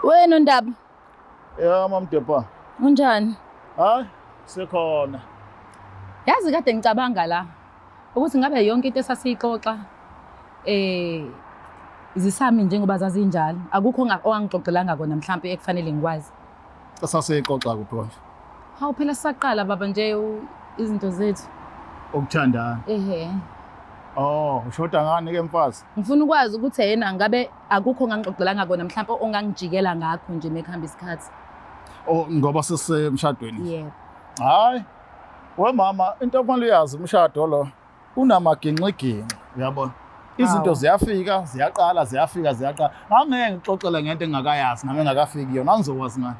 Wena Ndaba, Ya mamdepa. unjani? Hayi, sekhona. Yazi kade ngicabanga la ukuthi ngabe yonke into esasiyixoxa zisami njengoba zazinjalo. Akukho owangixoxelanga kona mhlawumbe ekufanele ngikwazi. Esaseyixoxa kuphi manje? Hawu phela sisaqala baba nje izinto zethu. Ukuthandana. Ehe. Oh, ushoda ngani ke mfazi? Ngifuna ukwazi ukuthi yena ngabe akukho ongangixoxelanga kona mhlawumbe ongangijikela ngakho nje mekuhamba isikhathi. Oh, ngoba sisemshadweni. Yebo. Hayi. We mama, into ofanele uyazi umshado lo unamaginxiginxi, uyabona? Izinto ziyafika, ziyaqala, ziyaqala. Ngangeke ngixoxele ngento engakayazi nami engakafiki yona, angizokwazi ngani.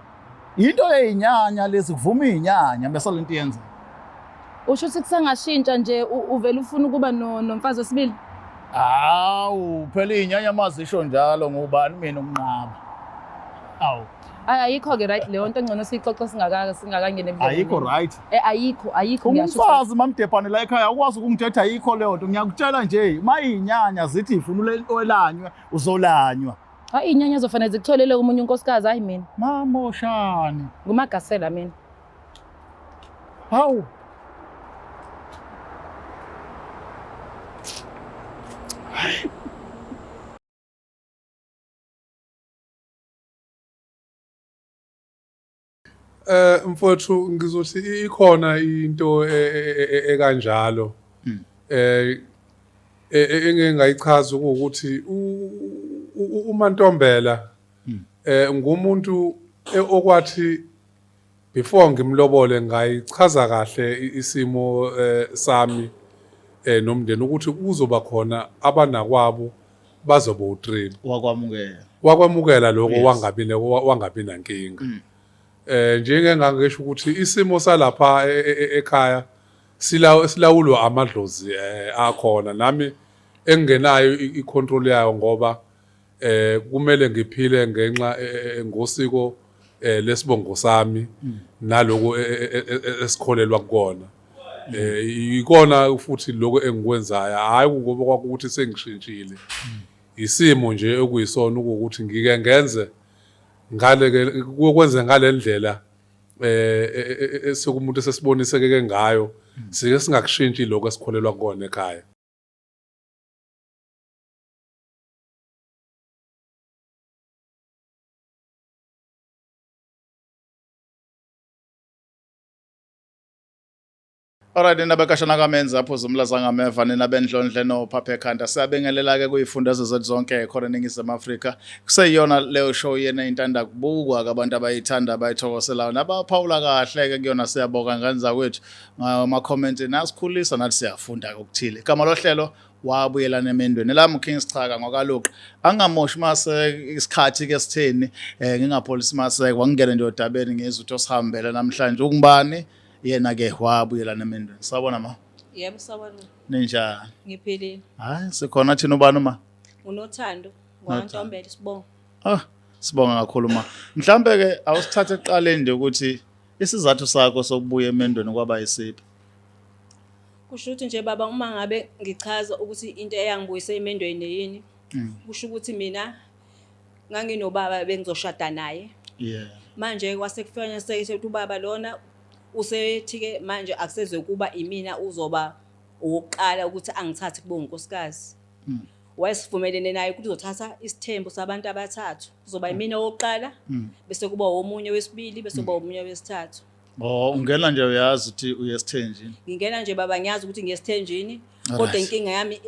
Into eyinyanya lezi kuvuma izinyanya bese lento yenza. Usho ukuthi kusangashintsha nje uvela ufuna ukuba nomfazi wesibili? Hawu, phela izinyanya mazisho njalo ngubani mina umnqaba. Awu. Ayikho-ke right leyo nto engcono siyixoxe singakangeni ebudlelwaneni. Ayikho right. Ayikho ngiyasho. Umfazi mamdepane la ekhaya ukwazi ukungithetha ayikho leyo nto, ngiyakutshela nje mayinyanya zithi ifuna ulanywe uzolanywa. Hayi inyanya zofanele zikutholele umunye unkosikazi hayi mina. Mamoshane. Ngumagasela mina. Hawu. Mfowethu ngizothi ikhona into ekanjalo engingayichaza ukuthi uMantombela ngumuntu okwathi before ngimlobole ngayichaza kahle isimo sami nomndeni ukuthi kuzoba khona abanakwabo bazoba u3 wakwamukela lokho wangabi nankinga. Njenge ngangisho ukuthi isimo salapha ekhaya silawulwa amadlozi akhona nami engenayo icontrol yayo ngoba kumele ngiphile ngenxa ngosiko lesibongo sami naloko esikholelwa kukona. Ikona futhi lokho engikwenzayo hayi ngoba kwakuthi sengishintshile. Isimo nje okuyisona ukuthi ngike ngenze ngale ke kwenze ngalendlela esekumuntu sesiboniseke ngayo sike singakushintshi lokho esikholelwa kukona ekhaya. Alright, nabakashana kamenza apho zumlaza ngameva nabendlondle noPhaphe Khanda. Siyabengelela ke kuyifundazwe zethu zonke khona eNingizimu Afrika. Kuseyiyona leyo show yena intanda kubukwa abantu abayithanda abayithokoselayo nabaphawula kahle ke kuyona. Siyabonga nganza kwethu ngama comment nasikhulisa nathi siyafunda okuthile. Igama lohlelo wabuyelana emendweni lami King Sichaka ngokaloqo angamoshi mase isikhathi ke sitheni ngingapholisi mase kwangena nje odabeni ngezwe ukuthi osihambele namhlanje ukubani yena ke wabuyelana emendweni. Sawubona ma. Yebo sawubona. Ninjani? Ngiphilile. Hayi sikhona thina ubani ma? Unothando kwaNtombela Sibonga. Sibonga kakhulu ma. Mhlambe ke awusithathe eqaleni nje ukuthi isizathu sakho sokubuya emendweni kwaba yisiphi? Kusho ukuthi nje baba uma ngabe ngichaza ukuthi into eyangibuyisa emendweni yini, kusho ukuthi mina nganginobaba bengizoshada naye. Yeah. Manje kwase kufanya seyithi ubaba lona usethi-ke manje akusezwe kuba imina uzoba owokuqala ukuthi angithathe kube unkosikazi. Wayesivumelene naye ukuthi uzothatha isithembu sabantu abathathu. Kuzoba imina owokuqala bese kuba omunye wesibili bese kuba omunye wesithathu. Oh, ungena nje uyazi ukuthi uyesithenjini. Ngingena nje baba ngiyazi ukuthi ngiyesithenjini kodwa inkinga yami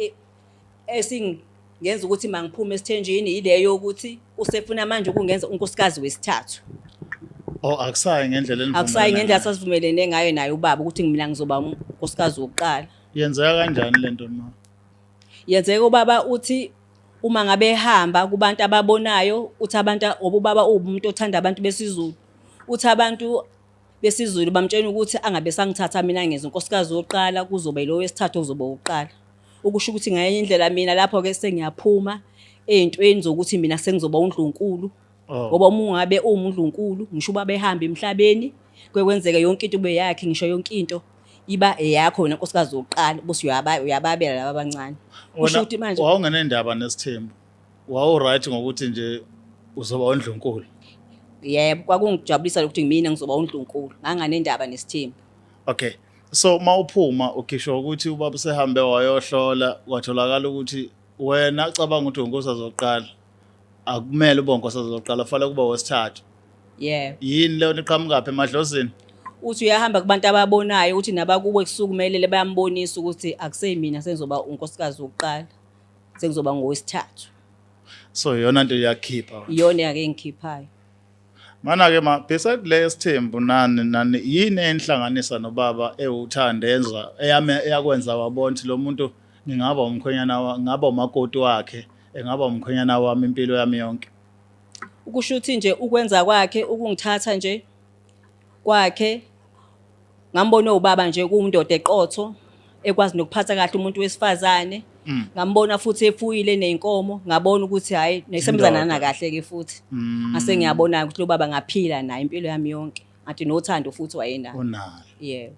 esingenza ukuthi mangiphume esithenjini ileyo ukuthi usefuna manje ukungenza unkosikazi wesithathu. Oh, akusayi ngendlela enivumelene. Akusayi ngendlela sasivumelene ngayo naye ubaba ukuthi mina ngizoba unkosikazi wokuqala. Yenzeka kanjani lento ma? Yenzeka ubaba uthi uma ngabe ehamba kubantu ababonayo uthi abantu obubaba umuntu othanda abantu besizulu. Uthi abantu besizulu bamtshela ukuthi angabe sangithatha mina ngenza unkosikazi wokuqala kuzoba lo wesithathu ozoba uqala. Ukusho ukuthi ngaye indlela mina lapho ke sengiyaphuma ezintweni zokuthi mina sengizoba uNdlunkulu. Ngoba umungabe uMndlunkulu ngisho ubaba ehamba emhlabeni kwekwenzeka yonke into kube yakhe ngisho yonke into iba eyakho wena nkosikazi wokuqala bose uyababela laba abancane. Kusho ukuthi manje wawungenendaba nesithembu. Wawu right ngokuthi nje uzoba uNdlunkulu. Yebo, kwakungijabulisa ukuthi mina ngizoba uNdlunkulu. Nganganendaba nesithembu. Okay. So mawuphuma ukhisho ukuthi ubaba sehambe wayohlola kwatholakala ukuthi wena acabanga ukuthi unkosi azoqala. Akumele ube unkosi azoqala, fanele kuba wesithathu. Yebo. Yini leyo niqhamukaphi emadlozini? Uthi uyahamba kubantu ababonayo ukuthi nabakuwe kusukumelele bayambonisa ukuthi akuseyimina sengizoba unkosikazi wokuqala. Sengizoba ngowesithathu. So yona into yakhipha. Iyona yake ngikhiphayo. Mana ke beside le sithembu nani yini enhlanganisa nobaba ewuthandenza eyakwenza wabona lo muntu ngingaba umkhwenyana ngaba umakoti wakhe engaba umkhwenyana wami impilo yami yonke. Ukusho ukuthi nje ukwenza kwakhe ukungithatha nje kwakhe ngambona ubaba nje kuwumuntu eqotho ekwazi nokuphatha kahle umuntu wesifazane. Ngambona futhi efuyile nenkomo, ngabona ukuthi hayi nesembuzana kahle ke futhi. Mase ngiyabona ukuthi lo baba ngaphila naye impilo yami yonke. Ngathi nothando futhi wayenalo. Unalo. Yebo.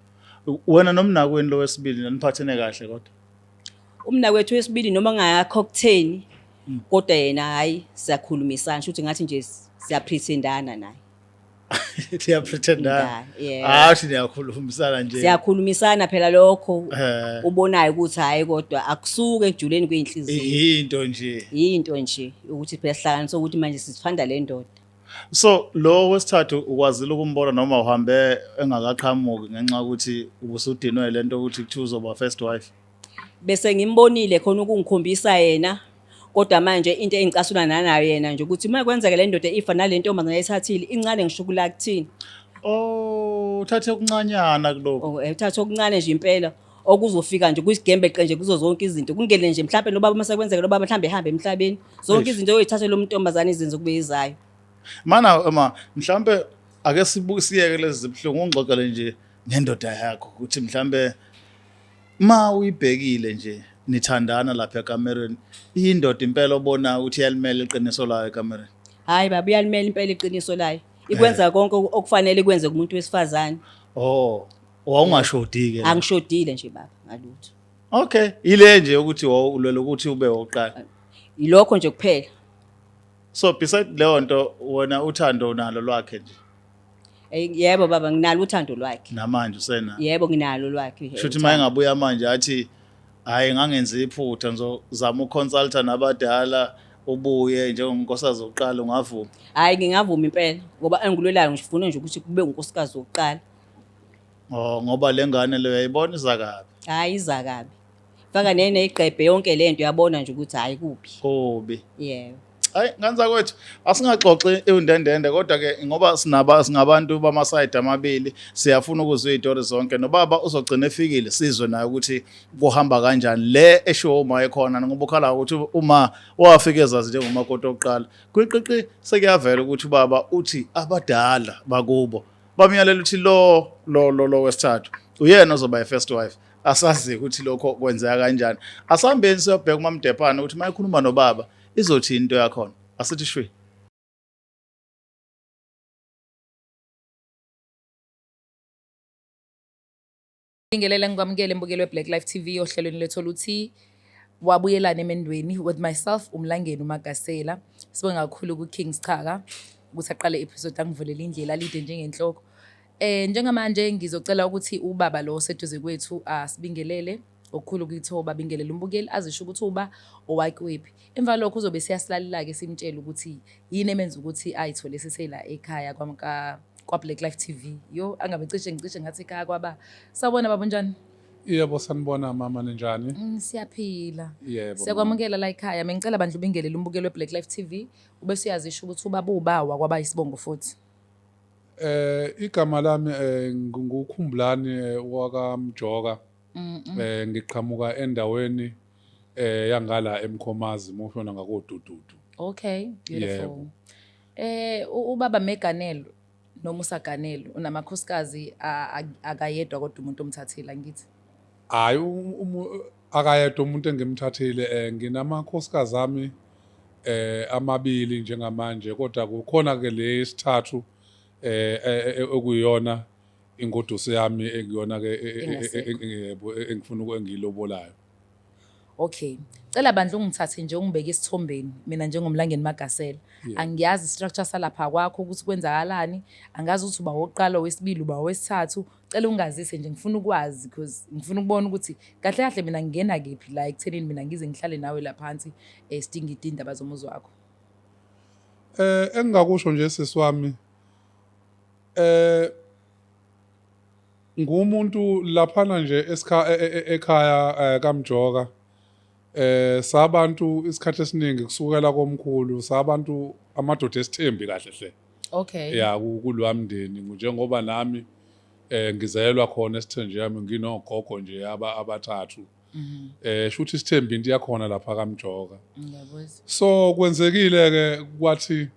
Wena nomnakweni lo wesibili naniphathene kahle kodwa. Umnakwethu wesibili noma ngayakho kutheni kodwa yena hayi siyakhulumisana futhi ngathi nje siyapretendana naye. Siyapretendana. Yebo. Hayi niyakhulumisana nje. Siyakhulumisana phela lokho ubonayo ukuthi hayi kodwa akusuke ejuleni kweinhliziyo. Into nje. Into nje ukuthi phela sihlanganisa ukuthi manje sithanda le ndoda. So lo wesithathu ukwazile ukumbona noma uhambe engakaqhamuki ngenxa ukuthi ubusudinwe lento ukuthi kuthiwa uzoba first wife. Bese ngimbonile khona ukungikhombisa yena kodwa manje into engicasula nayo yena nje ukuthi uma kwenzeka le ndoda ifa nalento ntombazana ayithathile incane ngishukula kuthini. Oh uthathe okuncanyana kuloko. Uthathe okuncane nje impela okuzofika nje kuyigembe nje kuzo zonke izinto kungele nje mhlawumbe nobaba mase kwenzeka lo baba mhlawumbe ehambe emhlabeni zonke izinto oyithathe lo ntombazana izenzo kube izayo. Mana mhlawumbe ake siyeke lezi zibhlungu ungixoxele nje ngendoda yakho ukuthi mhlawumbe ma uyibhekile nje nithandana lapha ekamereni indoda impela obona ukuthi yalimela iqiniso layo ekamereni. Hayi baba uyalimela impela iqiniso layo. Ikwenza konke okufanele ikwenze kumuntu wesifazane. Oh, wawungashodiki ke. Angishodile nje baba ngalutho. Okay, ile nje ukuthi ulwele ukuthi ube woqala. Ilokho nje kuphela. So beside leyo nto wena uthando unalo lwakhe nje. Yebo baba nginalo uthando lwakhe. Namanje usena. Yebo nginalo lwakhe. Shuthi maye ngabuya manje athi hayi ngangenza iphutha ngizozama uconsulta nabadala ubuye njengonkosikazi wokuqala ungavuma. Hayi ngingavuma impela ngoba engilwelayo ngifuna nje ukuthi kube unkosikazi wokuqala. Oh ngoba lengane leyo yayibona izakabi. Hayi izakabi. Faka nene iqebhe yonke lento yabona nje ukuthi hayi kuphi. Kubi. Yebo. Hayi nganza kwethu asingaxoxe undendende kodwa ke ngoba singabantu bamasayidi amabili siyafuna ukuzwa izitori zonke nobaba uzogcina efikile sizwe naye ukuthi kuhamba kanjani le eshow uma ekhona ngoba ukhala ukuthi uma wafika ezazi njengomakoti oqala kwiqiqi sekuyavela ukuthi ubaba uthi abadala bakubo bamyalela ukuthi lo wesithathu uyena ozoba i-first wife. Asazi ukuthi lokho kwenzeka kanjani. Asihambeni siyobheka uMamDepane ukuthi mayikhuluma nobaba izothi into yakhona asithi shwi. Ngibingelela ngikwamukele embukelo weBlack Life TV ohlelweni lethu oluthi wabuyelana emendweni with myself uMlangeni uMagasela. Sibonga kakhulu kuKing Sichaka ukuthi aqale episode angivulela indlela lide njengenhloko. Njengamanje ngizocela ukuthi ubaba lo seduze kwethu asibingelele okukhulu ukuthoba bingelela umbukeli azisho ukuthi uba owakwephi. Emva lokho uzobe siyasilalela ke simtshela ukuthi yini emenza ukuthi ayithole sisela ekhaya kwa Black Life TV. Yo angabe ngicishe ngathi ekhaya kwaba. Sawubona baba njani? Yebo sanibona mama ninjani? Siyaphila. Yebo. Siyakwamukela la ekhaya. Ngicela bandla ubingelele umbukeli weBlack Life TV ube siyazisho ukuthi ubaba ubawa kwaba isibongo futhi. Igama lami ngukhumbulani wakaMjoka. Ngiqhamuka endaweni yangala eMkhomazi moshona ngakoDududu. Okay, beautiful. Ubaba Meganelo noma uSaganelo unamakhosikazi akayedwa kodwa umuntu omthathile ngithi. Hayi akayedwa umuntu engimthathile nginamakhosikazi ami amabili njengamanje kodwa kukhona ke lesithathu okuyona ingoduso yami engiyona ke engifuna ukungilobolayo. Okay. Cela bandla ungithathe nje ungibeke isithombeni mina njengomlangeni Magasela. Angiyazi structure salapha kwakho ukuthi kwenzakalani. Angazi ukuthi uba wokuqala owesibili uba owesithathu. Cela ungazise nje ngifuna ukwazi because ngifuna ukubona ukuthi kahle kahle mina ngingena kephi la ekuthenini mina ngize ngihlale nawe la phansi sidinga indaba zomuzi wakho. Engingakusho nje sisiwami ngumuntu laphana nje ekhaya kaMjoka sabantu isikhathi esiningi kusukela komkhulu sabantu amadoda esithembi kahle hle Okay. ya kulwami mndeni njengoba nami ngizayelwa khona esithenje yami nginogogo nje abathathu shuthi isithembi into yakhona lapha kaMjoka Ngiyabuzwa. so kwenzekile ke kwathi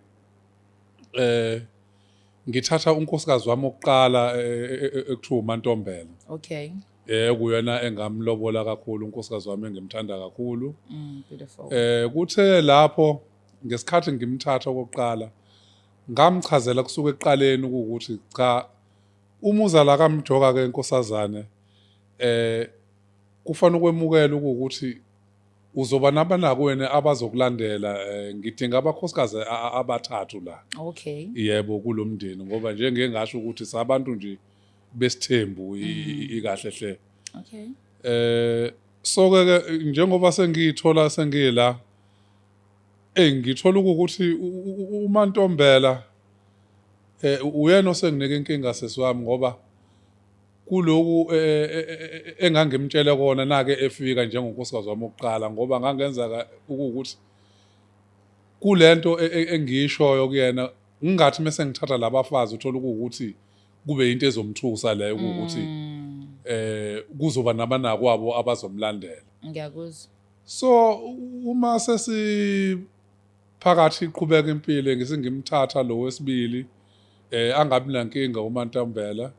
ngithatha unkosikazi wami oqala ekuthiwa uMantombela Okay. kuyena engamlobola kakhulu unkosikazi wami engimthanda kakhulu Beautiful. kuthe lapho ngesikhathi ngimthatha okokuqala ngamchazela kusuka ekuqaleni ukuthi cha umuza la kaMjoka ke inkosazane kufanele ukwemukela ukuthi uzoba nabanakweni abazokulandela ngidinga abakhosikazi abathathu la Okay. yebo kulomndeni ngoba nje ngeke ngasho ukuthi sabantu nje besithembu ikahle hle Okay. so ke njengoba sengiyithola sengila ngithola ukuthi uMantombela uyena osenginike inkinga sesiwami ngoba kuloku engangimtshela kona nake efika njengonkosikazi wami oqala ngoba ngangenzeka ukuthi kulento engiyishoyo kuyena ngingathi mase ngithatha labafazi uthola ukuthi kube into ezomthusa leyo ukuthi kuzoba nabanakwabo abazomlandela. Ngiyakuzwa. So uma sesiphakathi iqhubeka impilo ngisengimthatha lo wesibili angabi nankinga uMantombela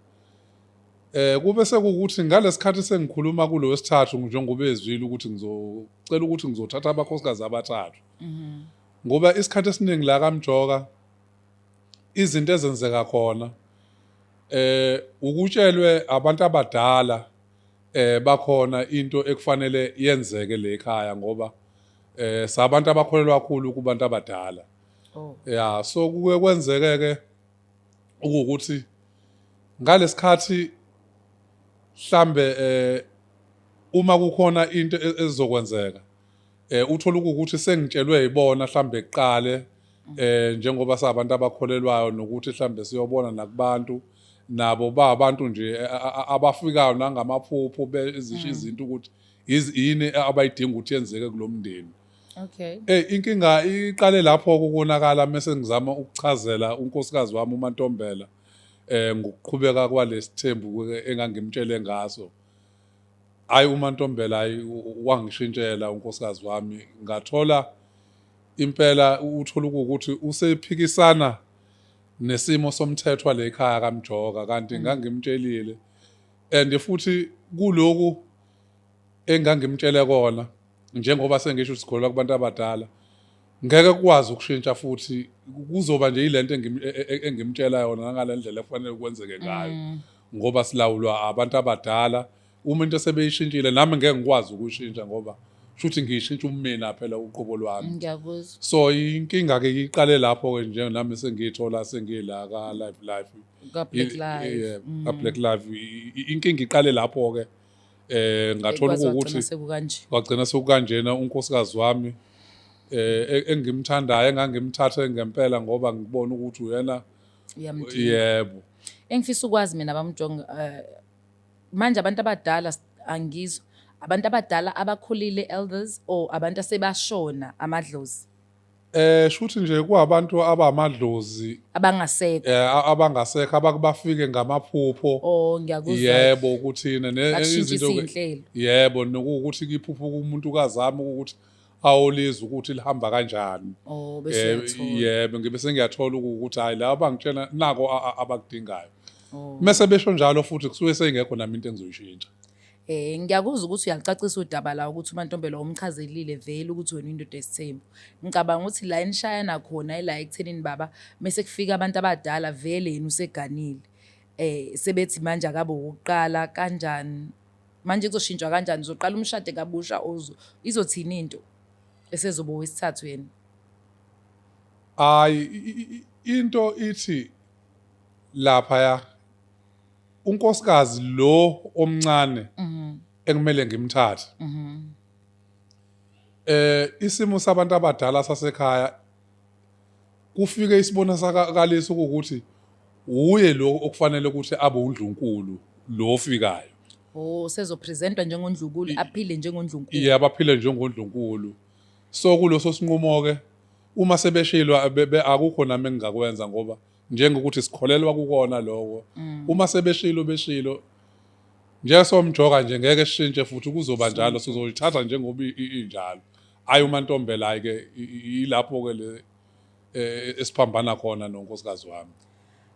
kube sekukuthi ngalesikhathi sengikhuluma kulo wesithathu njengoba ezwile ukuthi ngizocela ukuthi ngizothatha abakhosikazi abathathu ngoba isikhathi esiningi la kaMjoka izinto ezenzeka khona ukutshelwe abantu abadala bakhona into ekufanele yenzeke le ekhaya ngoba sabantu abakholelwa kakhulu kubantu abadala ya so kuke kwenzeke ke ukuthi ngalesikhathi mhlambe uma kukhona into ezokwenzeka uthola ukuthi sengitshelwe yibona mhlambe eqale njengoba sabantu abakholelwayo nokuthi mhlambe siyobona nakubantu nabo ba abantu nje abafikayo nangamaphupho bezisho izinto ukuthi yini abayidinga ukuthi yenzeke kulomndeni. Okay. Inkinga iqale lapho kubonakala mase ngizama ukuchazela unkosikazi wami uMantombela ngokuqhubeka kwalesithembu engangimtshele ngaso. Hayi uMantombela wangishintshela unkosikazi wami ngathola impela uthola ukuthi usephikisana nesimo somthetho le ekhaya kaMjoka kanti ngangimtshelile and futhi kuloku engangimtshele kona njengoba sengisho sikholwa kubantu abadala ngeke kwazi ukushintsha futhi kuzoba nje ilento engimtshela yona ngalendlela efanele kwenzeke ngayo ngoba silawulwa abantu abadala uma into sebeyishintshile nami ngeke ngikwazi ukuyishintsha ngoba futhi ngiyishintsha umina phela uqobo lwami. Ngiyakuzwa. So inkinga ke iqale lapho ke nje nami sengithola sengila ka life Ka Black Life. ka Black Life inkinga iqale lapho ke ngathola ukuthi kwagcina sekukanjena unkosikazi wami engimthandayo engangimthatha ngempela ngoba ngibona ukuthi uyena yebo engifisa ukwazi mina bamjonga manje abantu abadala angizwa abantu abadala abakhulile elders or abantu asebashona amadlozi shuthi nje kuabantu abamadlozi abangasekho abangasekho abakubafike ngamaphupho ngiyakuzwa yebo ukuthina izinto yebo nokuthi kiphupho kumuntu kazama ukuthi awolizwe ukuthi lihamba kanjani bese yebo ngibe sengiyathola ukuthi hayi la bangitshela nako abakudingayo mase besho njalo futhi kusuke sengekho nami into engizoyishintsha. Ngiyakuzwa ukuthi uyalicacisa udaba la ukuthi uMantombela umchazelile vele ukuthi wena indoda esithembu. Ngicabanga ukuthi la enishayana khona ila ekuthenini baba mase kufika abantu abadala vele yena useganile. Sebethi manje akabe ukuqala kanjani manje kuzoshintshwa kanjani, uzoqala umshade kabusha izothini into esezoba wesithathu yena? Hayi into ithi lapha unkosikazi lo omncane ekumele ngimthathe. Isimo sabantu abadala sasekhaya kufike isibonakaliso ukuthi uye lo okufanele ukuthi abe uNdlunkulu lo ofikayo. Sezopresentwa njengondlunkulu, aphile njengondlunkulu. Yebo, aphile njengondlunkulu. So kuloso sinqumo ke uma sebeshilwa akukho nami engingakwenza ngoba njengokuthi sikholelwa kukona lokho. Uma sebeshilo beshilo njesomjoka nje ngeke sishintshe futhi kuzoba njalo, sizolithatha njengoba injalo. Ayi uMantombela ke ilapho ke le esiphambana khona nonkosikazi wami.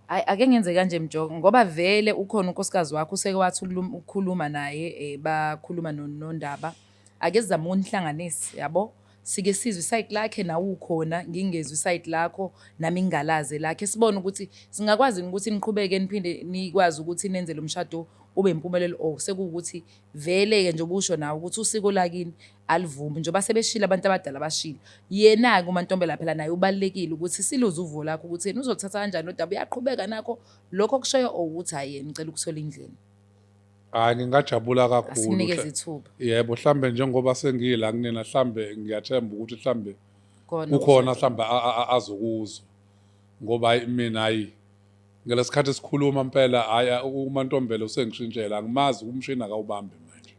Ake ngenze kanje Mjoka, ngoba vele ukhona unkosikazi wakho useke wathi ukukhuluma naye, bakhuluma nondaba. Ake sizame ukunihlanganisa, yabo? Sike sizwe isayidi lakhe nawe ukhona, ngingezwe isayidi lakho nami ngingalaze lakhe. Sibone ukuthi singakwazi ukuthi niqhubeke niphinde nikwazi ukuthi nenze lo mshado ube impumelelo, sekuwukuthi vele-ke nje ubusho nawe ukuthi usiko lakini alivumi njengoba sebeshila abantu abadala bashila. Yena-ke uMantombela phela naye ubalulekile ukuthi siluze uvo lakho ukuthi yena uzothatha kanjani udaba, uyaqhubeka nakho lokho kushoyo ukuthi hhayi yena ngicela ukuthola indlela. Hayi ngingajabula kakhulu. Asinikeze ithuba. Yebo, mhlambe njengoba sengila kunina, mhlambe ngiyathemba ukuthi mhlambe Khona kukhona mhlambe azokuzwa ngoba mina hayi ngelesikhathi esikhuluma impela hayi uMantombela usengishintshela, angimazi umshini akawubambe manje.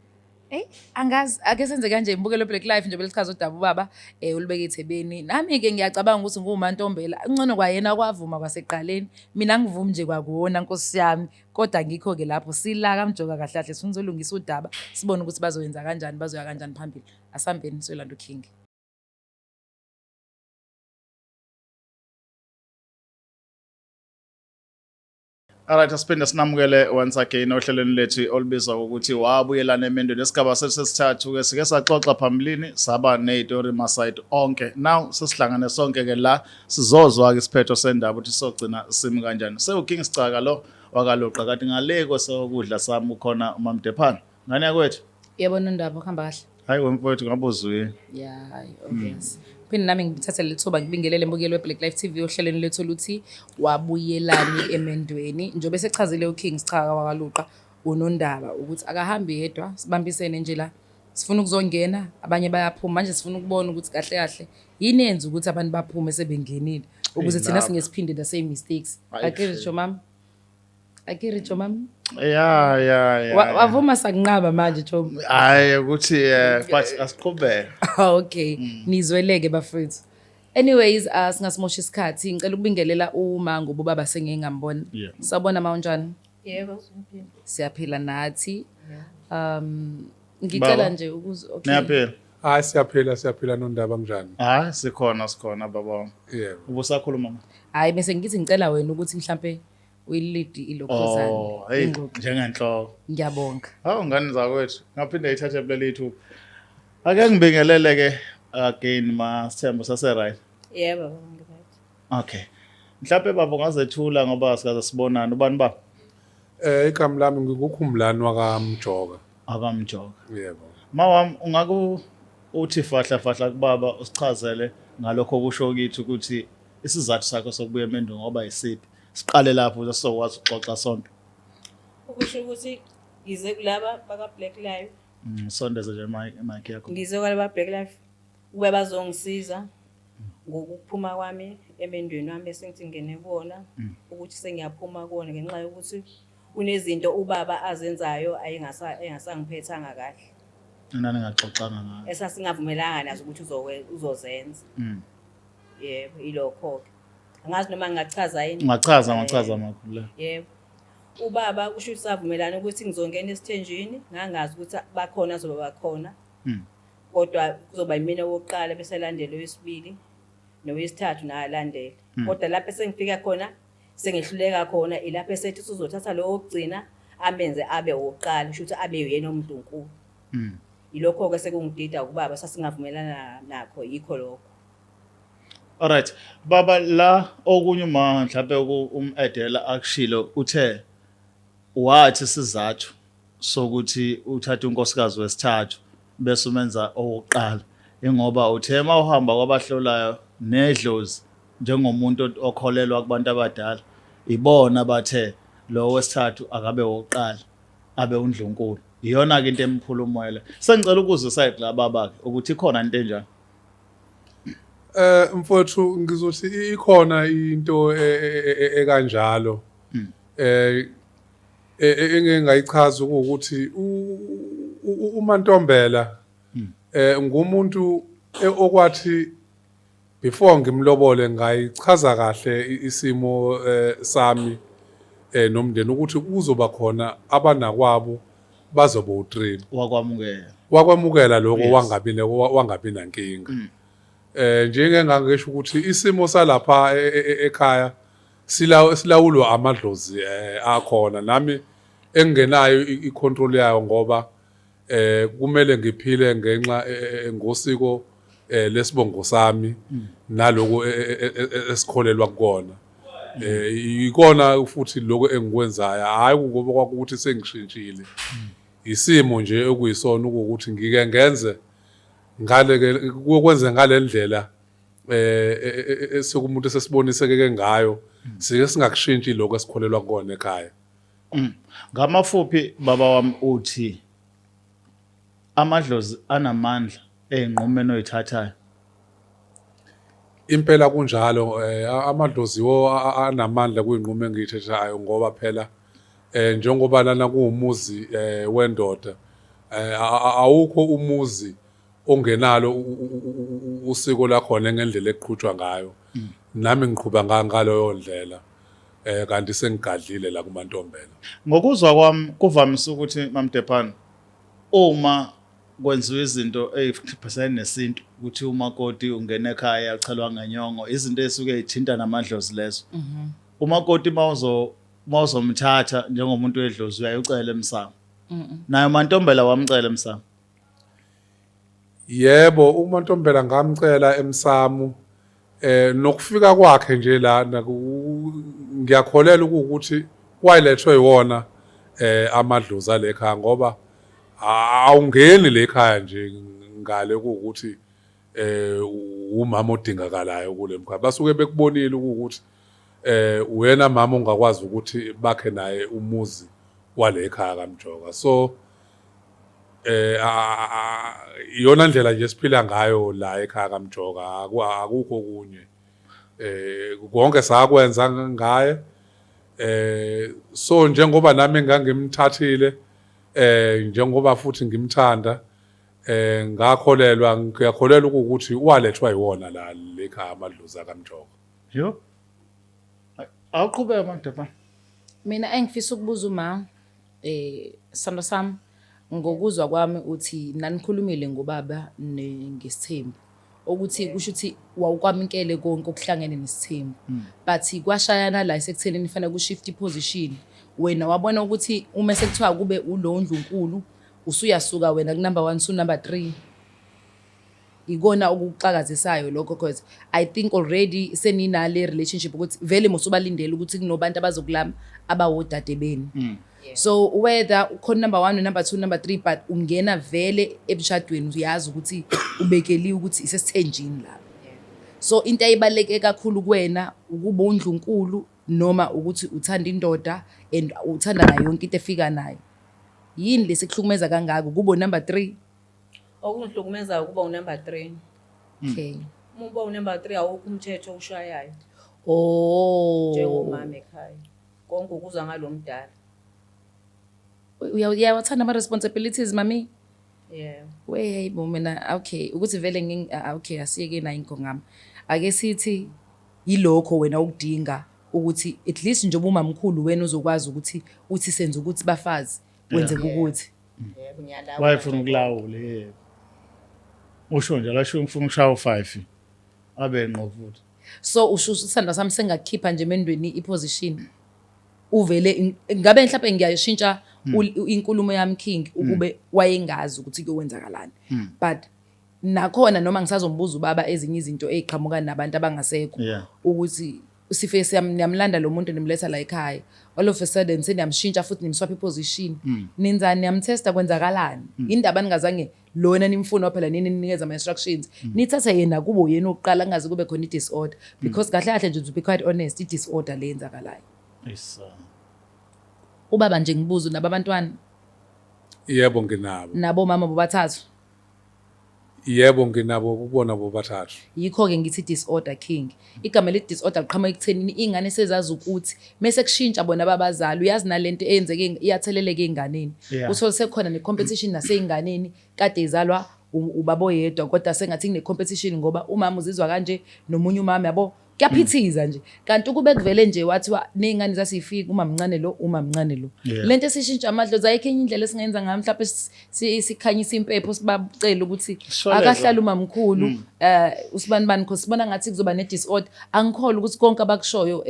Angazi, ake senze kanje imbukelo Black Life nje belichaza udaba ubaba ulubeke eThebeni. Nami-ke ngiyacabanga ukuthi nguMantombela ngcono kwayena kwavuma kwaseqaleni. Mina ngivumi nje kwakuwona Nkosi yami, kodwa ngikho-ke lapho sila kaMjoka kahle kahle sifuna ukuzolungisa udaba, sibone ukuthi bazoyenza kanjani, bazoya kanjani phambili. Asambeni Solando King. Alright, asiphinde sinamukele once again ohlelweni lethu olubizwa ukuthi wabuyelana emendweni. Esigaba sesithathu ke sike saxoxa phambilini saba nezitori masayidi onke. Now sesihlangane sonke ke la sizozwa ke isiphetho sendaba ukuthi sogcina simi kanjani. Sewuking Sicaka lo wakaloqa kade ngaleko sokudla sami ukhona uMamdephana. Ngani yakwethu? Yebo Nondaba kuhamba kahle. Hayi wemfowethu ngabuzwe. Yeah, hayi obvious. Phinde nami ngithathe lethuba ngibingelele imbukelo weBlack Life TV ohlelweni lethu oluthi wabuyelani emendweni. Njobe sechazile uKing Sicaka wakaluqa uNondaba ukuthi akahambi yedwa, sibambisene nje la. Sifuna ukuzongena, abanye bayaphuma, manje sifuna ukubona ukuthi kahle kahle yini yenza ukuthi abantu baphume sebengenile ukuze thina singesiphinde the same mistakes. Akiricho mama. Akiricho mama. Yeah. Wavuma sakunqaba manje Tom. Hayi ukuthi but asiqhubeke. Okay, nizweleke bafethu. Anyways, singasimoshi isikhathi, ngicela ukubingelela uMango ubaba sengingambona. Sabona mawunjani? Yebo, Siyaphila nathi. Ngicela nje okay. Niyaphila? Hayi siyaphila Nondaba kunjani? Hayi sikhona baba. Yebo. Ubusakhuluma manje? Hayi bese ngithi ngicela wena ukuthi mhlambe uyilid ilokhosana. Oh, hey njengenhloko. Ngiyabonga. Hawu ngani zakwethu, ngaphinde ithathe phela lethu. Ake ngibingelele ke again Sithembu sase right. yebo ngibethe. Okay. Mhlawumbe baba ungazethula ngoba sikaze sibonana ubani ba? Igama lami ngikukhumlani wakaMjoka. Akamjoka. Yebo. Mawam ungaku uthi fahla kubaba usichazele ngalokho kusho kithi ukuthi isizathu sakho sokubuya emendweni ngoba isiphi. Siqale lapho sizokwazi ukuxoxa sonke. Ukusho ukuthi ngize kulaba baka Black Life. Sondeze nje mic yakho. Ngize kulaba Black Life ube bazongisiza ngokuphuma kwami emendweni wami bese ngithi ngene kuona ukuthi sengiyaphuma kuona ngenxa yokuthi unezinto ubaba azenzayo engasangiphethanga kahle. Nani ngaxoxanga ngayo. Esasingavumelanga nazo ukuthi uzozenza. Yebo, ilokho ke. Angazi noma ngingachaza yini. Ngachaza makhulu. Yebo. Ubaba kusho ukuthi savumelana ukuthi ngizongena esithenjini, ngangazi ukuthi bakhona zoba bakhona. Kodwa kuzoba yimina wokuqala bese landela owesibili nowesithathu naye alandele. Kodwa lapho sengifika khona sengihluleka khona ilapho esethi uzothatha lo wokugcina amenze abe wokuqala, kusho ukuthi abe yena uMntunkulu. Ilokho ke sekungidida kubaba sasingavumelana nakho yikho lokho. Alright. Baba la okunye mhlawumbe umedela akushilo uthe wathi sizathu sokuthi uthathe unkosikazi wesithathu bese umenza owokuqala ingoba uthe mawuhamba kwabahlolayo nedlozi njengomuntu okholelwa kubantu abadala ibona bathe lo wesithathu akabe wokuqala abe uNdlunkulu iyona ke into emphula umoya le sengicela ukuzisa laba bakhe ukuthi ikhona into enjani Mfowethu ngizothi ikhona into ekanjalo engingayichaza ukuthi uMantombela ngumuntu okwathi before ngimlobole ngayichaza kahle isimo sami nomndeni ukuthi kuzoba khona abanakwabo bazoba u3 wakwamukela lokho wangabi nankinga njenge ngangisho ukuthi isimo salapha ekhaya silawulwa amadlozi akhona nami engenayo icontrol yayo ngoba kumele ngiphile ngenxa ngosiko lesibongo sami naloko esikholelwa kukona ikona futhi lokho engikwenzayo hayi ngoba kwakuthi sengishintshile isimo nje okuyisona ukuthi ngike ngenze ngale kwenze ngalendlela esekumuntu sesiboniseke ngayo sike singakushintshi lokho esikholelwa kukona ekhaya ngamafuphi baba wami uthi amadlozi anamandla einqumeni oyithathayo impela kunjalo amadlozi anamandla kuyinqumo engiyithethayo ngoba phela njengoba lana kuwumuzi wendoda awukho umuzi ongenalo usiko lakhona ngendlela eqhutshwa ngayo nami ngiqhubha ngaloyo ndlela kanti sengigadlile la kuMantombela ngokuzwa kwami kuvamise ukuthi mamdephan uma kwenziwa izinto eziphathelene nesintu ukuthi umakoti ungena ekhaya achelwa ngenyongo izinto ezisuke ezithinta namadlozi lezo umakoti mawuzomthatha njengomuntu wedlozi uyayucela emsamo nayo Mantombela wamcela emsamo yebo uMantombela ngamcela emsamo nokufika kwakhe nje lana ngiyakholela ukuthi wayilethwe yiwona amadlozi alekhaya ngoba awungeni lekhaya nje ngale ukuthi umama odingakalayo kule mkhaya basuke bekubonile ukuthi uyena mama ongakwazi ukuthi bakhe naye umuzi walekhaya kaMjoga so iyona ndlela nje siphila ngayo la ekhaya kaMjoga akukho kunye konke sakwenza ngaye so njengoba nami ngangimthathile njengoba futhi ngimthanda ngiyakholelwa ukuthi walethwa yiwona la lekhaya amadlozi kaMjoga yo awuqhubeka Mandephan mina engifisa ukubuza uma sando sami ngokuzwa kwami uthi nanikhulumile ngobaba ngesithembu ukuthi kusho ukuthi wawukwamkele konke okuhlangene nesithembu but kwashayana la sekutheleni fanele kushift position wena wabona ukuthi uma sekuthiwa kube ulo Ndlunkulu usuyasuka wena ku number 1 su number 3 ikona okuxakazisayo lokho because I think already seninale relationship ukuthi vele musubalindele ukuthi kunobantu abazokulama abawodade beni so whether ukhona number 1 number 2 number 3 but ungena vele ebushadweni uyazi ukuthi ubekeliwe ukuthi isesithenjini la so into ayibaleke kakhulu kuwena ukuba uNdlunkulu noma ukuthi uthanda indoda and uthanda nayo yonke into efika nayo yini lesikuhlukumeza kangaka kubo number 3 okungihlukumeza ukuba unumber 3 okay uma unumber 3 awukho umthetho ushayayo njengomama ekhaya konke ukuzwa ngalomdala uyawathanda ama responsibilities mami yeah weyibo mina okay ukuthi vele okay asiyeke na inko ngami ake sithi yilokho wena ukudinga ukuthi at least njengoba umamkhulu wena uzokwazi ukuthi uthi senze ukuthi bafazi wenze ukuthi yebo ngiyalawa wayefuna ukulawula usho nje lasho ngifuna ukushawa 5 abe enqovuthi so usho sithanda sami sengakhipha nje emendweni iposition uvele ngabe mhlawumbe ngiyashintsha inkulumo yami King ukube wayengazi ukuthi kuyowenzakalani but nakhona noma ngisazombuza ubaba ezinye izinto eziqhamuka nabantu abangasekho ukuthi usife siyamlanda lo muntu nimletha la ekhaya. All of a sudden seniyamshintsha futhi nimswapha iposition. Nenzani niyamtesta kwenzakalani? Indaba ningazange lona nimfuna phela nini ninikeza ama instructions. Nithatha yena kubo yena oqala ngaze kube khona i-disorder because kahle kahle nje to be quite honest i-disorder le yenzakalayo. Yes. Ubaba nje ngibuzo nabantwana Yebo nginabo. nabo mama bobathathu. Yebo nginabo kubona bobathathu. Yikho-ke ngithi disorder king. Igama le-disorder liqhamuka ekuthenini iy'ngane sezazi ukuthi mese kushintsha bona babazali uyazi nalento eyenzeke iyatheleleka ey'nganeni. Yeah. Uthole sekukhona ne-competition nasey'nganeni kade izalwa ubaba oyedwa kodwa sengathi kune-competition ngoba umama uzizwa kanje nomunye umama yabo kuyaphithiza nje. Kanti ukube kuvele nje wathiwa ney'ngane zasifika uma mncane lo uma mncane lo. Yeah. Lento esishintsha amadlozi ayikho enye indlela esingenza ngayo mhlawumbe sikhanyisa impepho sibacela ukuthi Sholeka. akahlala umamkhulu usibanibani because sibona ngathi kuzoba ne-disorder. Angikholwa ukuthi konke abakushoyo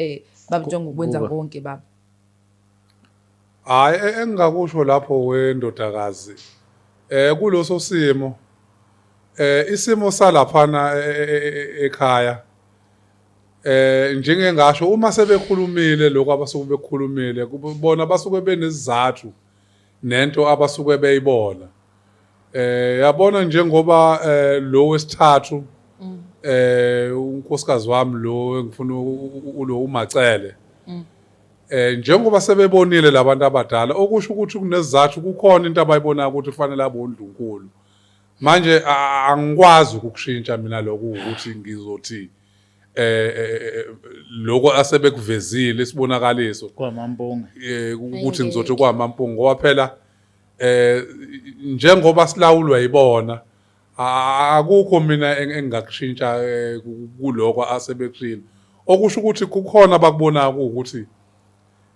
bakujonga ukwenza Kuba. konke baba. Hayi engingakusho lapho wendodakazi kuloso simo isimo salaphana ekhaya njenge ngasho uma sebekhulumile lokho abasuke bekhulumile kubona basuke benesizathu nento abasuke beyibona yabona njengoba lo wesithathu unkosikazi wami lo engifuna ulo umacele njengoba sebebonile labantu abadala okusho ukuthi kunesizathu kukhona into abayibona ukuthi kufanele abondlunkulu manje angikwazi ukukushintsha mina lokho ukuthi ngizothi lokho asebekuvezile isibonakaliso kwamampunge ukuthi ngizothi kwamampunge ngoba phela njengoba silawulwa yibona akukho mina engingakushintsha kuloko asebekushilo okusho ukuthi kukhona abakubona ukuthi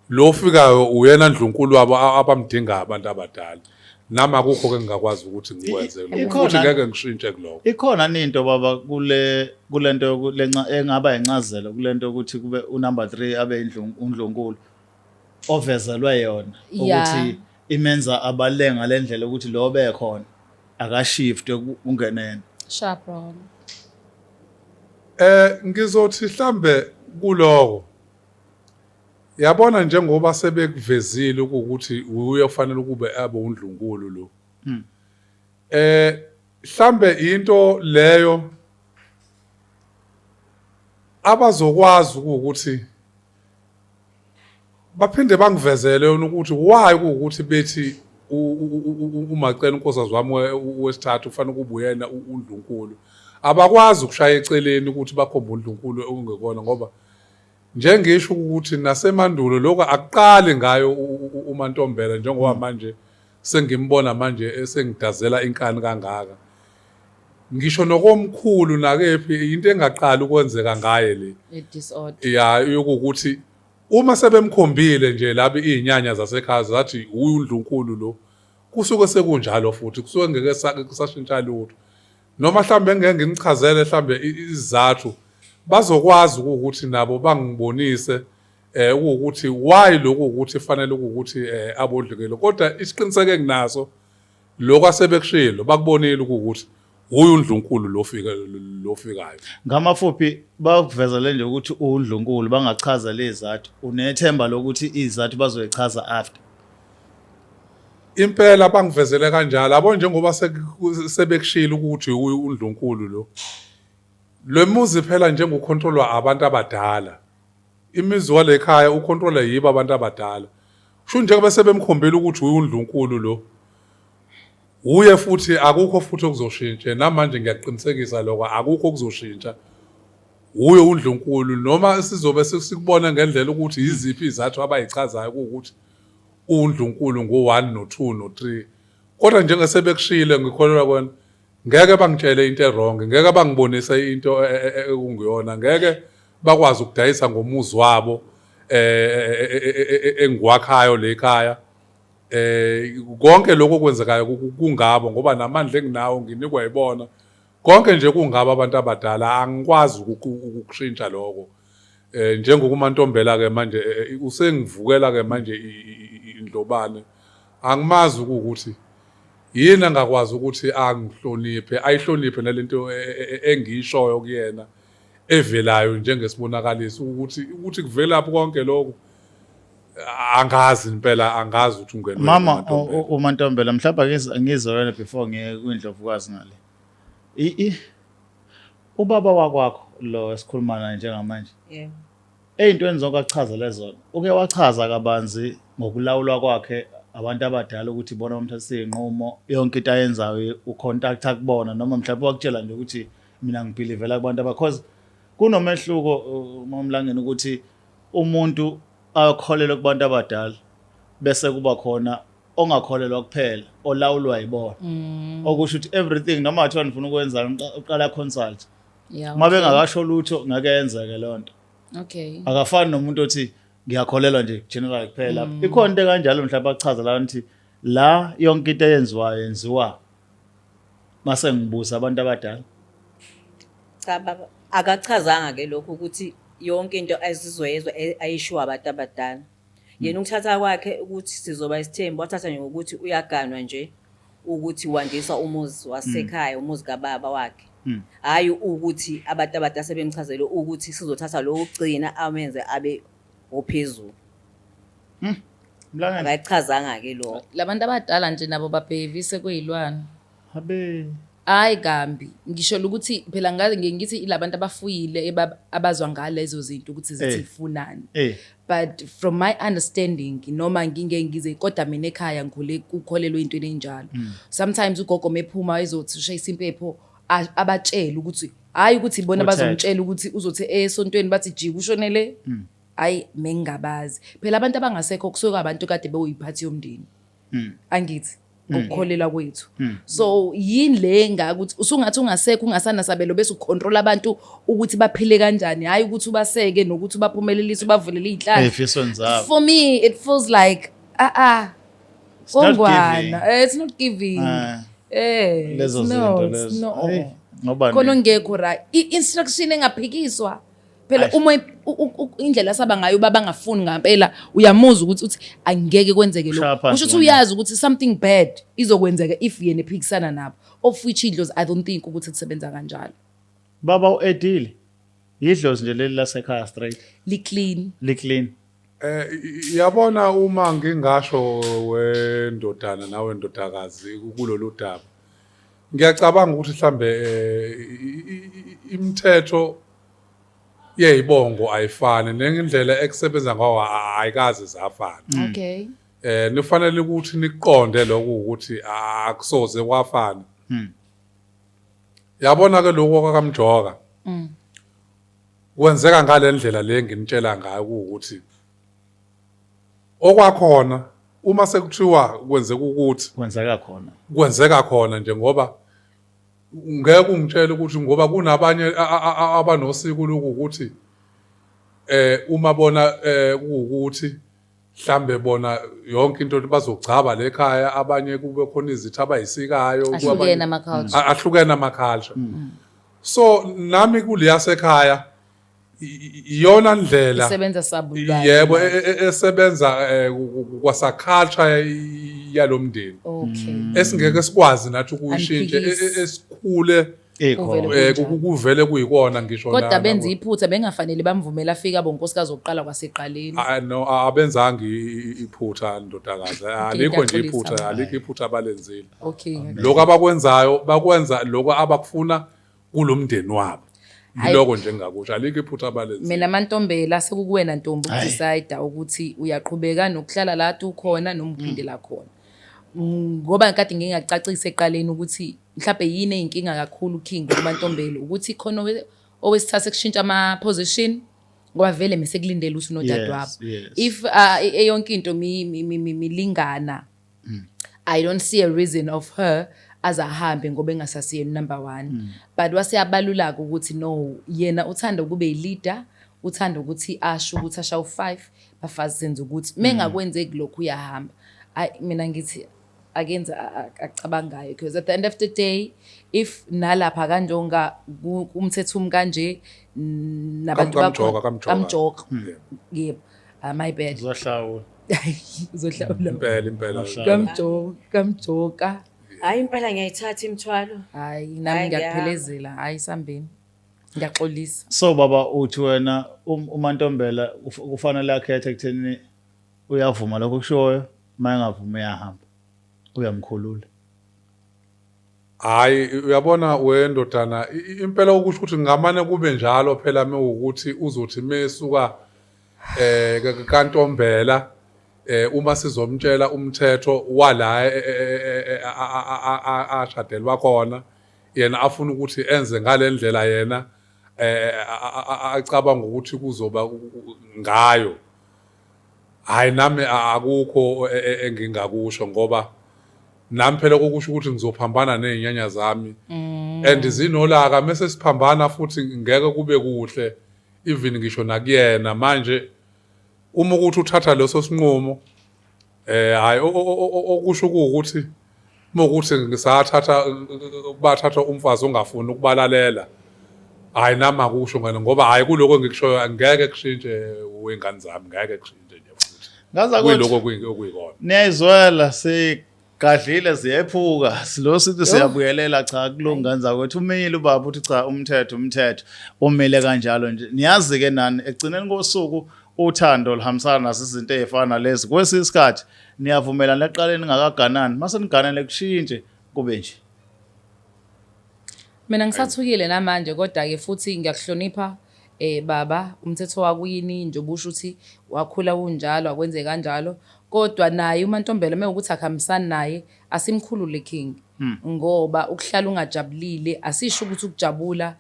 lo fikayo uyena ndlunkulu wabo abamdinga abantu abadala nama akukho ke ngingakwazi ukuthi ngikwenze ukuthi ngeke ngishintshe kuloko ikhona into baba kulento engaba incazelo kulento ukuthi kube unumber 3 abe undlunkulu ovezelwe yona ukuthi imenza abalenga lendlela ukuthi lo bekhona akashift ungenene Sharp. ngizothi mhlambe kuloko yabona njengoba sebekuvezile ukuthi uyofanele kube abe undlunkulu lo mhlambe into leyo abazokwazi ukuthi baphinde bangivezele yona ukuthi why ukuthi bethi umacela unkosikazi wami wesithathu ufanele kube uyena undlunkulu abakwazi ukushaya eceleni ukuthi bakhomba undlunkulu ongekona ngoba njengisho ukuthi nasemandulo lokho akuqali ngayo uMantombela njengoba manje sengimbona manje esengidazela inkani kangaka ngisho nokomkhulu nakephi into engaqala ukwenzeka ngaye le I-disorder. ya yokuthi uma sebemkhombile nje labi izinyanya zasekhaya zathi uyundlunkulu lo kusuke sekunjalo futhi kusuke ngeke kusashintsha lutho noma mhlambe ngeke nginichazele mhlambe izathu bazokwazi ukuthi nabo bangibonise ukuthi why lokho ukuthi fanele ukuthi abondlekelo kodwa isiqiniseke nginaso lokho asebekushilo bakubonile ukuthi uyundlunkulu lo fikayo ngamafuphi bakuvezele nje ukuthi undlunkulu bangachaza lezathu unethemba lokuthi izathu bazoyichaza after impela bangivezele kanjalo yabo njengoba sebekushilo ukuthi undlunkulu lo muzi phela njengokontrolwa abantu abadala imizi walekhaya ukontrola yibo abantu abadala sho njengoba sebemkhombela ukuthi uyundlunkulu lo uye futhi akukho futhi okuzoshintsha namanje ngiyaqinisekisa lokho akukho okuzoshintsha uye undlunkulu noma sizobe sikubona ngendlela ukuthi iziphi izathu abayichazayo ukuthi undlunkulu ngo1 no2 no3 kodwa njengesebekushile ngikholelwa kona ngeke bangitshele into errong ngeke bangibonise into ekungiyona ngeke bakwazi ukudayisa ngomuzi wabo engiwakhayo lekhaya konke lokho kwenzekayo kungabo ngoba namandla enginawo nginikwa yibona konke nje kungaba abantu abadala angikwazi ukushintsha lokho njengokuMantombela ke manje usengivukela ke manje indlobane angimazi ukuthi yini angakwazi ukuthi angihloniphe ayihloniphe nalento engiyishoyo kuyena evelayo njengesibonakaliso ukuthi kuvelaphi konke lokho angazi impela angazi ukuthi ungenwe Mama uMantombela mhlawumbe ngizwe wena before ngiye kwindlovukazi ngale. Ubaba wakwakho lo esikhuluma naye njengamanje. Yebo. Eyintweni zonke achazele zona. Uke wachaza kabanzi ngokulawulwa kwakhe abantu abadala ukuthi bona umthathise inqumo yonke into ayenzayo ucontacta kubona noma mhlawumbe wakutshela nje ukuthi mina ngibelivela kubantu because kunomehluko uMamlangeni ukuthi umuntu akholelwe kubantu abadala bese kuba khona ongakholelwa kuphela olawulwa yibona okusho ukuthi everything noma athiwa nifuna ukwenza uqala consult Yeah. uma bengakasho lutho ngeke yenzeke lonto Okay. akafani nomuntu othi ngiyakholelwa nje general kuphela ikhona into kanjalo mhlawumbe achaza la ukuthi la yonke into eyenziwayo yenziwa mase ngibuza abantu abadala. Cha baba, akachazanga ke lokho ukuthi yonke into azizoyezwa ayishiwa abantu abadala. Yena ukuthatha kwakhe ukuthi sizoba isithembu wathatha nje ukuthi uyaganwa nje ukuthi wandisa umuzi wasekhaya umuzi kababa wakhe. Hayi ukuthi abantu abadala sebemchazele ukuthi sizothatha lo ugcina amenze abe ophezulu. Mlangeni Akayichazanga ke lo. Labantu abadala nje nabo babhekise kuyilwana. habe Hayi kambi ngisho ukuthi phela ngaze ngithi labantu abafuyile abazwa ngalezo zinto ukuthi zifunani. But from my understanding noma ngingengize kodwa mina ekhaya ngikule ukholelwe into enjalo. Sometimes ugogo mephuma ezothi ushayisa impepho abatshela ukuthi hayi ukuthi ibona bazomtshela ukuthi uzothi esontweni bathi jika ushonele. Hayi mengabazi. Phela abantu abangasekho kusuka abantu kade bewuyiphathi yomndeni. Angithi ngokukholela kwethu. So yini le ngakuthi usungathi ungasekho ungasanasabelo bese ucontrol abantu ukuthi baphile kanjani hayi ukuthi ubaseke nokuthi baphumelelise ubavulele izihlahla. ey'fisweni zabo. For me it feels like not kongwana it's not giving. Lezo it's zinto not, lezo. it's not. Hey, ngoba Khona ngekho right instruction engaphikiswa phela uma indlela saba ngayo babangafuni ngempela uyamuzwa ukuthi uthi angeke kwenzeke lokho kusho ukuthi uyazi ukuthi something bad izokwenzeka if yena ephikisana nabo of which idlozi I don't think ukuthi kusebenza kanjalo. Baba uEdile yidlozi nje leli lasekhaya straight Li clean. li clean. Yabona uma ngingasho wendodana nawe ndodakazi kulolu daba ngiyacabanga ukuthi mhlambe imithetho yeyibongo ayifani ngendlela ekusebenza ngawo ayikazi zafana. Okay. Nifanele ukuthi niqonde lokho ukuthi akusoze kwafana. Yabona ke lokho kwakamjoka. Kwenzeka ngalendlela le nginitshela ngayo ukuthi okwakhona uma sekuthiwa kwenzeka khona nje ngoba ngeke ungitshele ukuthi ngoba kunabanye abanosiko lokuthi uma bona ukuthi mhlambe bona yonke into bazogcaba lekhaya abanye kube khona izitha abayisikayo ahlukene amaculture. So nami kuleya sekhaya iyona ndlela isebenza sabulwayo. Yebo esebenza kwasaculture yalomndeni. Okay. Esingeke sikwazi nathi ukuyishintsha esikhule kuvele kuyikona ngisho la. Kodwa benza iphutha bengafanele bamvumela afika bonkosikazi oqala kwaseqaleni. No abenzanga iphutha ndodakazi. Alikho nje iphutha, alikho iphutha abalenzile. Okay. Lokho abakwenzayo bakwenza lokho abakufuna kulomndeni wabo. Yiloko nje ngakusho alikho iphutha abalenzile. Mina Mantombela sekukuwena Ntombi ukudecide ukuthi uyaqhubeka nokuhlala la ukhona noma uphinde la khona. Ngoba kade ngingacacisa eqaleni ukuthi mhlawumbe yini eyinkinga kakhulu King kuMantombela ukuthi khona owesithatha kushintsha ama position ngoba vele mesekulindele ukuthi unodadewabo. If yonke into milingana I don't see a reason of her azahambe ngoba engasasiyena number 1. But wasiyabalulaka ukuthi no yena uthanda ukube yileader, uthanda ukuthi asho ukuthi ashawu 5 bafazi senze ukuthi mengakwenzeki lokhu uyahamba. Mina ngithi akenza akucabangayo because at the end of the day if nalapha kanjonga umthetho kanje nabantu bakho kamjoka yebo my bad Uzohlawula. uzohlawula impela kamjoka. Hayi impela ngiyayithatha imithwalo. Hayi nami ngiyakuphelezela hayi sambeni. Ngiyaxolisa. So baba uthi wena uMantombela kufanele akhethe ekutheni uyavuma lokho kushoyo mayengavuma uyahamba uyamkhulula. Hayi uyabona wendodana impela ukusho ukuthi ngamane kube njalo phela mewukuthi uzothi mesuka kaNtombela uma sizomtshela umthetho wala ashadelwa khona yena afuna ukuthi enze ngalendlela yena acabanga ukuthi kuzoba ngayo. Hayi nami akukho engingakusho ngoba nami phela kokusho ukuthi ngizophambana nezinyanya zami and zinolaka mase siphambana futhi ngeke kube kuhle even ngisho nakuyena manje uma ukuthi uthatha leso sinqumo hayi okusho ukuthi mokuthi ngisathatha bathatha umfazi ongafuni ukubalalela hayi nami akusho ngene ngoba hayi kuloko engikushoyo angeke kushintshe wengane zami ngeke kushintshe nje futhi Ngaza kuloko okuyikona niyayizwela sigadlile ziyephuka silo sithi siyabuyelela cha kulungane zakwethu umile ubaba uthi cha umthetho umile kanjalo nje niyazi ke nani egcineni kosuku uthando lihambisana nazo izinto ezifana lezi kwesisikhathi niyavumelana eqaleni ngakaganani mase niganele kushintshe kube nje. Mina ngisathukile namanje kodwa ke futhi ngiyakuhlonipha baba umthetho wakuyini nje ubusho ukuthi wakhula unjalo akwenze kanjalo kodwa naye uMantombela mewukuthi akuhambisani naye asimkhulule King ngoba ukuhlala ungajabulile asisho ukuthi ukujabula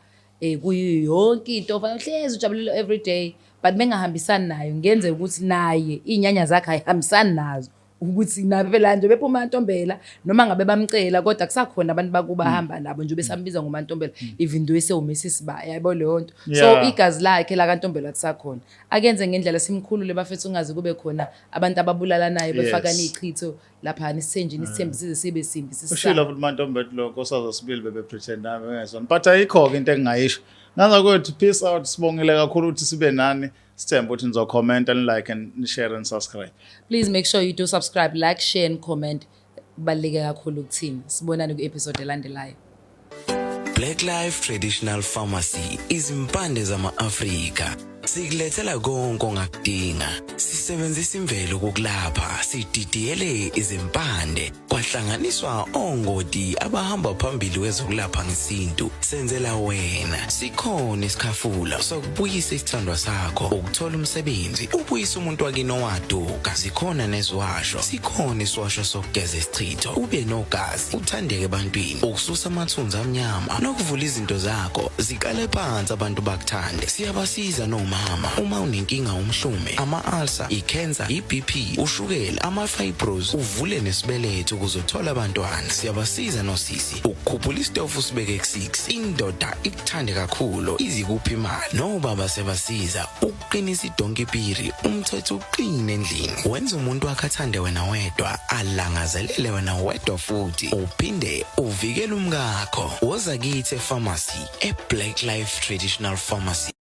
kuyo yonke into ofanele uhlezi ujabulile every day but bengahambisani nayo ngenze ukuthi naye inyanya zakhe ayihambisani nazo ukuthi nabe phela nje bephuma uMantombela noma ngabe bamcela kodwa kusakhona abantu bakuba hamba nabo nje besambiza ngoMantombela even though esewuMrs Baya yabo leyo nto so igazi lakhe la kaNtombela kusakhona akenze ngendlela simkhulule bafethu ungazi kube khona abantu ababulala naye befaka izichitho lapha nisenjini isithembisize sibe simbi Ushilo futhi uMantombela lo nkosazo sibili bebe pretend nami ngezona but ayikho ke into engingayisho ngaza kwethu peace out sibongile kakhulu ukuthi sibe nani sithemba ukuthi nizo comment and like and share and subscribe. Please make sure you do subscribe, like, share and comment. Kubaluleke kakhulu kuthini. Sibonane ku-episode elandelayo. Black Life Traditional Pharmacy izimpande zama-Afrika. Sikulethela konke ongakudinga. Sisebenzisa imvelo kokulapha, sididiyele izimpande. Kwahlanganiswa ongoti abahamba phambili kwezokulapha ngesintu. Senzela wena. Sikhona isikhafula sokubuyisa isithandwa sakho, ukuthola umsebenzi, ubuyisa umuntu wakini owaduka. Sikhona neziwasho. Sikhona isiwasho sokugeza isichitho. Ube nogazi, uthandeke ebantwini, ukususa amathunzi amnyama, nokuvula izinto zakho. Zikale phansi abantu bakuthande. Siyabasiza noma uma unenkinga umhlume ama-ulcer, i-cancer, i-BP, ushukela, ama-fibros, uvule nesibeletho ukuzothola abantwana. Siyabasiza nosisi ukukhuphula isitofu sibeke ku-6 indoda ikuthande kakhulu izikuphi imali nobaba sebasiza ukuqinisa idonkipiri umthetho uqine endlini wenza umuntu akhathande wena wedwa alangazelele wena wedwa futhi uphinde uvikele umkakho woza kithi epharmacy eBlack Life Traditional Pharmacy.